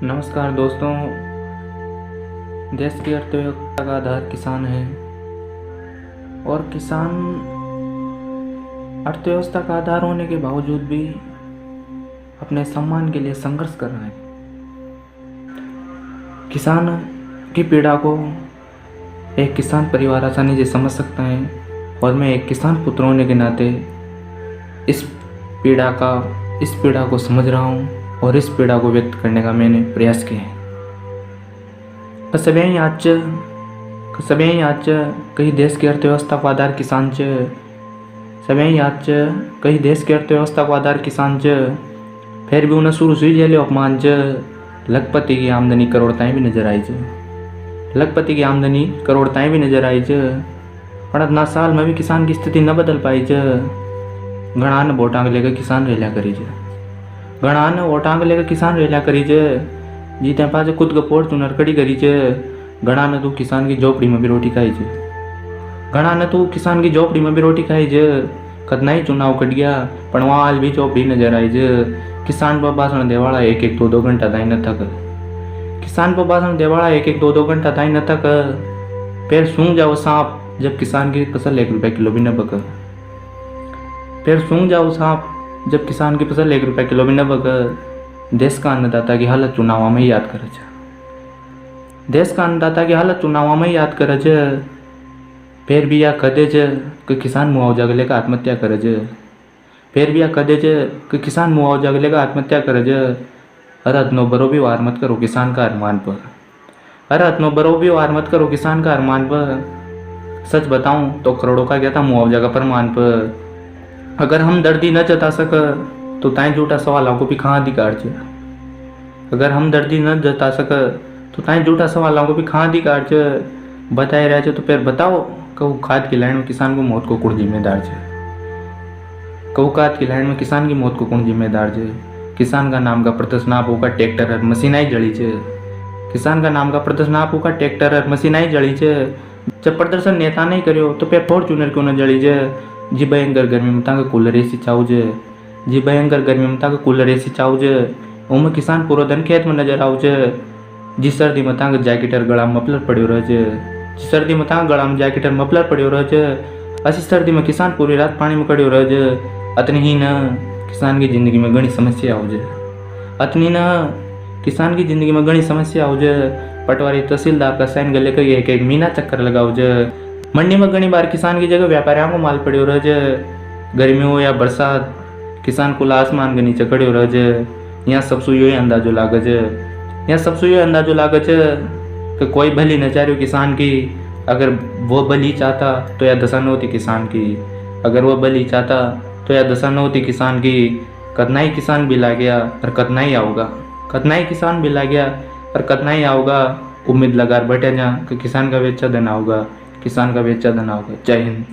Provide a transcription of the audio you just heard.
नमस्कार दोस्तों। देश की अर्थव्यवस्था का आधार किसान है और किसान अर्थव्यवस्था का आधार होने के बावजूद भी अपने सम्मान के लिए संघर्ष कर रहा है। किसान की पीड़ा को एक किसान परिवार आसानी से समझ सकता है और मैं एक किसान पुत्र होने के नाते इस पीड़ा को समझ रहा हूँ और इस पीड़ा को व्यक्त करने का मैंने प्रयास किया है। सगळ्यांनी आजच्या काही देश की अर्थव्यवस्था को आधार किसानचे फिर भी उन्हें शुरू से जेले अपमान लखपति की आमदनी करोड़ताएं भी नजर आई पर इतना साल में भी किसान की स्थिति न बदल पाई घणा ने वोट लेकर किसान रेलिया करी जीते पास खुद का फॉर्चूनर खड़ी करी घणा ने तू किसान की झोपड़ी में भी रोटी खाई कतना ही चुनाव कट गया पर वहाँ हाल भी झोपड़ी नजर आई किसान पर भाषण देवाड़ा एक एक दो घंटा ताई न थक फिर सूंघ जाओ सांप जब किसान की फसल ₹1 किलो भी न बक। देश का अन्नदाता की हालत चुनाव में याद करे फिर भी या कदे कि किसान मुआवजा लेकर आत्महत्या करे अरे हथनो बरो भी वार मत करो किसान का अरमान पर सच बताऊं तो करोड़ों का गया था मुआवजा का प्रमाण पर। अगर हम दर्दी न जता सक तो ताई झूठा सवालों को भी कहाँ अधिकार बताए रहे तो फिर बताओ कहू खाद की लाइन में किसान को मौत को कौन जिम्मेदार छे। किसान का नाम का प्रदर्शनाप होगा ट्रैक्टर और मशीनाई जड़ी छे। जब प्रदर्शन नेता नहीं करियो तो फिर फॉर्चूनर क्यों न जड़ी जी भयंकर गर्मी में ताके कूलर एसी चाहू उमें किसान पूरा दिन खेत में नजर आऊ जी सर्दी में ताके जैकेटर गला में मफलर पड़ियो रहे असी सर्दी में किसान पूरी रात पानी में कड़ियो रहे अतनी ही न किसान की जिंदगी में घनी समस्या हो पटवारी तहसीलदार का साइन गले का एक महीना चक्कर लगाओ मंडी में घनी बार किसान की जगह व्यापारियों को माल पड़ियो रहे गर्मी हो या बरसात किसान को आसमान के नीचे खड़ियो रहे यहाँ सब सुई अंदाजो लागे कि कोई भली न चाह रही किसान की। अगर वो भली चाहता तो या दशा न होती किसान की। कतना ही किसान भी ला गया और कतना ही आओगा उम्मीद लगा बैठे जा कि किसान का बेचा धन आओगा। जय हिंद।